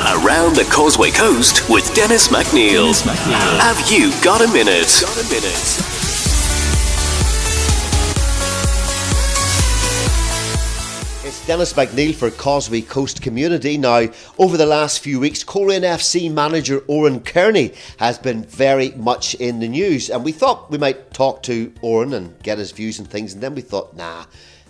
Around the Causeway Coast with Dennis McNeil. Have you got a minute? It's Dennis McNeil for Causeway Coast Community. Now, over the last few weeks, Coleraine FC manager Oran Kearney has been very much in the news, and we thought we might talk to Oran and get his views and things, and then we thought,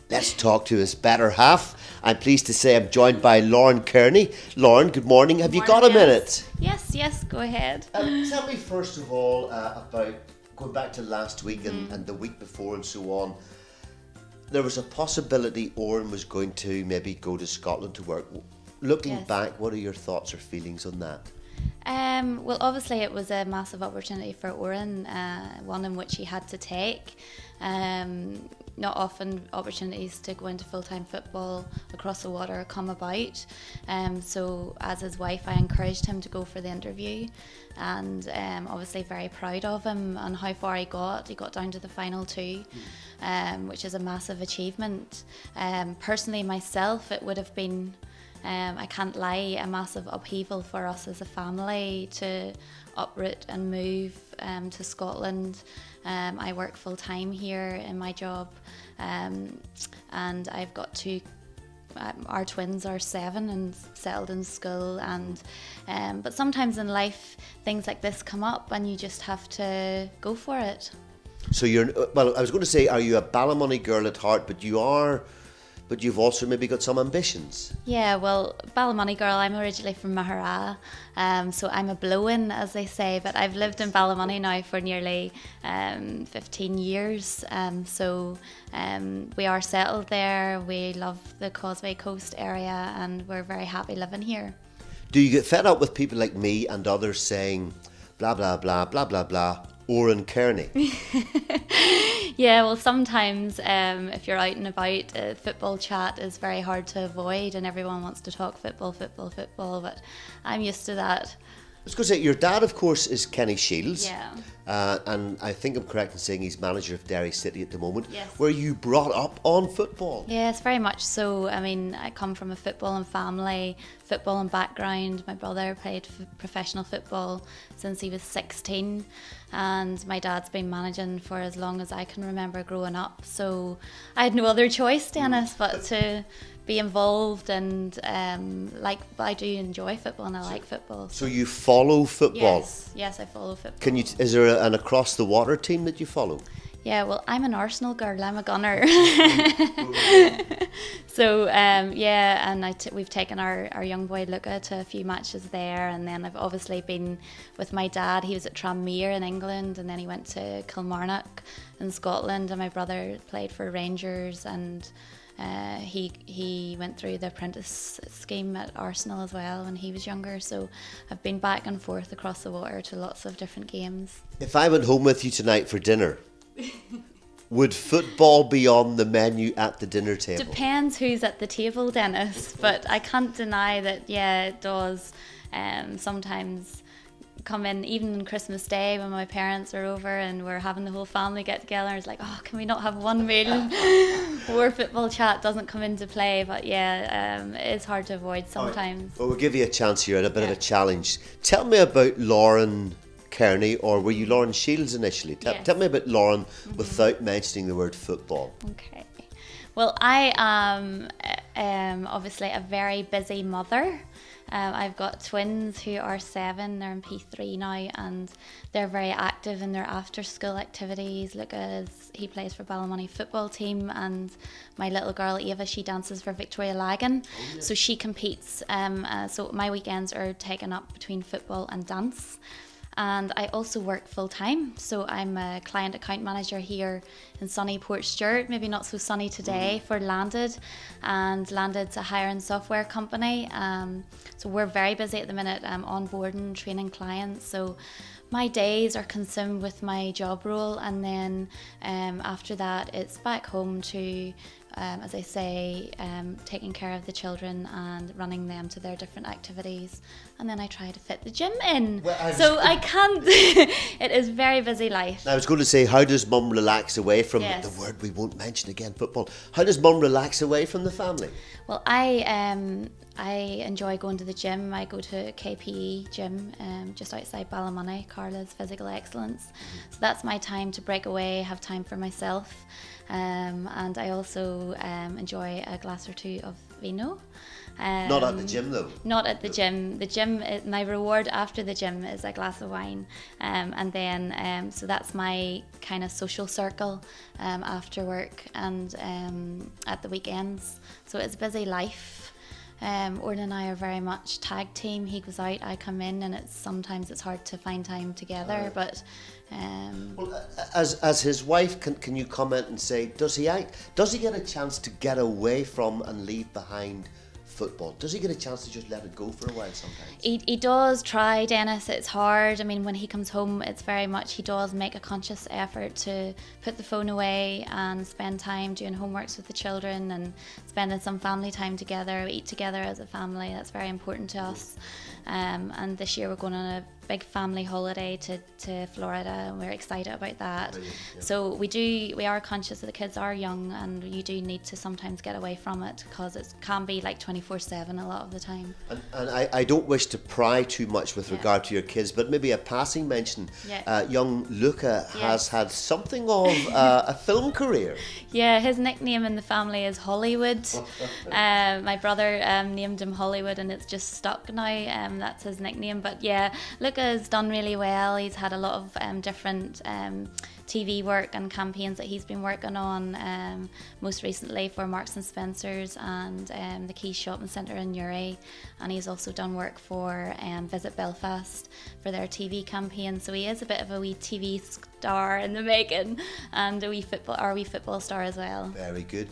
let's talk to his better half. I'm pleased to say I'm joined by Oran Kearney. Lauren, good morning. Have you got a minute? Yes, go ahead. Tell me first of all about going back to last week and the week before and so on. There was a possibility Oran was going to maybe go to Scotland to work. Looking back, what are your thoughts or feelings on that? Well, obviously it was a massive opportunity for Oran, one in which he had to take. Not often opportunities to go into full-time football across the water come about. So as his wife, I encouraged him to go for the interview, and obviously very proud of him and how far he got. He got down to the final two, which is a massive achievement. Personally, myself, it would have been, I can't lie, a massive upheaval for us as a family to uproot and move to Scotland. I work full time here in my job, and I've got two. Our twins are 7 and settled in school, and but sometimes in life things like this come up, and you just have to go for it. So I was going to say, are you a Ballymoney girl at heart? But you've also maybe got some ambitions. Yeah, well, Ballymoney girl, I'm originally from Mahara, so I'm a blow-in, as they say, but I've lived in Ballymoney now for nearly 15 years, so we are settled there. We love the Causeway Coast area, and we're very happy living here. Do you get fed up with people like me and others saying, blah, blah, blah, blah, blah, blah, Oran Kearney? Yeah, well, sometimes if you're out and about, football chat is very hard to avoid, and everyone wants to talk football, but I'm used to that. I was going to say, your dad, of course, is Kenny Shields. Yeah. And I think I'm correct in saying he's manager of Derry City at the moment. Yes. Were you brought up on football? Yes, very much so. I mean, I come from a football and family, football and background. My brother played professional football since he was 16, and my dad's been managing for as long as I can remember growing up. So I had no other choice, Dennis, but to be involved, and I do enjoy football, and I like football. So you follow football? Yes, I follow football. Is there an across the water team that you follow? Yeah, well, I'm an Arsenal girl. I'm a gunner. So and we've taken our young boy Luca to a few matches there, and then I've obviously been with my dad. He was at Tranmere in England, and then he went to Kilmarnock in Scotland, and my brother played for Rangers, and he went through the apprentice scheme at Arsenal as well when he was younger. So I've been back and forth across the water to lots of different games. If I went home with you tonight for dinner, would football be on the menu at the dinner table? Depends who's at the table, Dennis, but I can't deny that, it does sometimes come in, even on Christmas Day when my parents are over and we're having the whole family get together. It's like, can we not have one meal where football chat doesn't come into play? But it is hard to avoid sometimes. Right. Well, we'll give you a chance here and a bit of a challenge. Tell me about Oran Kearney, or were you Lauren Shields initially? Tell me about Lauren without mentioning the word football. Okay. Well, I am obviously a very busy mother. I've got twins who are 7, they're in P3 now, and they're very active in their after school activities. He plays for Ballymoney football team, and my little girl Ava, she dances for Victoria Lagan. So she competes, so my weekends are taken up between football and dance. And I also work full time, so I'm a client account manager here in sunny Port Stewart, maybe not so sunny today, for Landed. And Landed's a hiring software company, so we're very busy at the minute, onboarding, training clients. So my days are consumed with my job role, and then after that it's back home to as I say, taking care of the children and running them to their different activities, and then I try to fit the gym in. I can't. It is very busy life. I was going to say, how does mum relax away from the word we won't mention again, football? How does mum relax away from the family? Well, I I enjoy going to the gym. I go to KPE gym just outside Ballymoney, Carla's Physical Excellence. So that's my time to break away, have time for myself. And I also enjoy a glass or two of vino. Not at the gym though. Not at the gym. The gym, my reward after the gym is a glass of wine, and then so that's my kind of social circle after work and at the weekends. So it's a busy life. Oran and I are very much tag team. He goes out, I come in, and sometimes it's hard to find time together. But well, as his wife, can you comment and say, does he get a chance to get away from and leave behind football? Does he get a chance to just let it go for a while sometimes? He does try, Dennis. It's hard. I mean, when he comes home, it's very much, he does make a conscious effort to put the phone away and spend time doing homeworks with the children and spending some family time together, eat together as a family. That's very important to us. And this year we're going on a big family holiday to Florida, and we're excited about that. Brilliant, yeah. So we are conscious that the kids are young, and you do need to sometimes get away from it, because it can be like 24/7 a lot of the time. And I don't wish to pry too much with regard to your kids, but maybe a passing mention. Young Luca has had something of a film career. Yeah, his nickname in the family is Hollywood. My brother named him Hollywood, and it's just stuck now. That's his nickname. But yeah, Luca's done really well. He's had a lot of different TV work and campaigns that he's been working on, most recently for Marks and Spencer's and the Key Shopping Centre in Newry, and he's also done work for Visit Belfast for their TV campaign. So he is a bit of a wee TV star in the making, and a wee football star as well. Very good.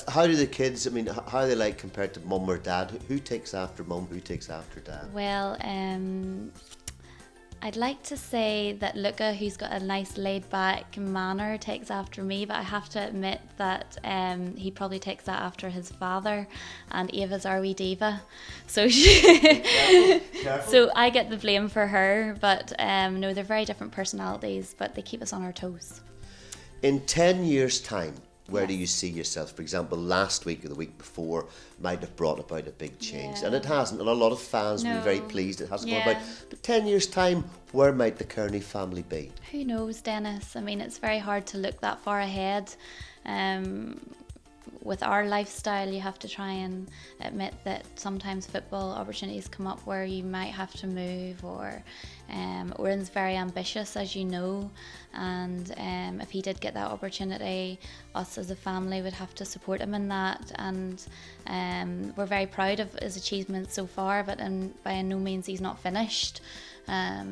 How do the kids, I mean, how are they like compared to mum or dad? Who takes after mum? Who takes after dad? Well, I'd like to say that Luca, who's got a nice laid-back manner, takes after me, but I have to admit that he probably takes that after his father, and Ava's our wee diva. So Careful. So I get the blame for her, but no, they're very different personalities, but they keep us on our toes. In 10 years' time, where do you see yourself? For example, last week or the week before might have brought about a big change, and it hasn't, and a lot of fans will be very pleased it hasn't gone about. But 10 years' time, where might the Kearney family be? Who knows, Dennis? I mean, it's very hard to look that far ahead. With our lifestyle, you have to try and admit that sometimes football opportunities come up where you might have to move, or Oran's very ambitious, as you know, and if he did get that opportunity, us as a family would have to support him in that, and we're very proud of his achievements so far, but by no means he's not finished.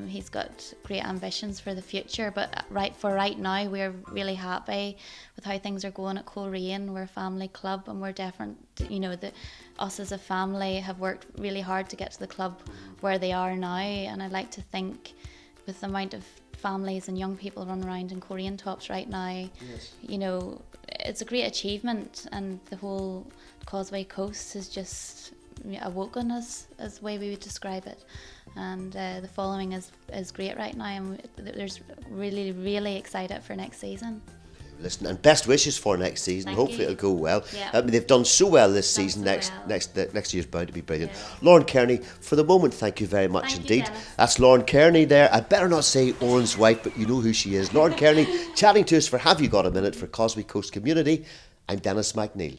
He's got great ambitions for the future, but right now we're really happy with how things are going at Coleraine. We're a family club, and we're different. You know, us as a family have worked really hard to get to the club where they are now, and I'd like to think, with the amount of families and young people running around in Coleraine tops right now, you know, it's a great achievement, and the whole Causeway coast is just awoken us, as the way we would describe it, and the following is great right now, and there's really excited for next season. Listen, and best wishes for next season. Thank Hopefully you. it'll go well. Yeah. I mean, they've done so well this season. Next year's bound to be brilliant. Lauren Kearney, for the moment, thank you very much indeed. That's Lauren Kearney there. I better not say Oran's wife, but you know who she is. Lauren Kearney chatting to us for Have You Got a Minute for Causeway Coast Community. I'm Dennis McNeil.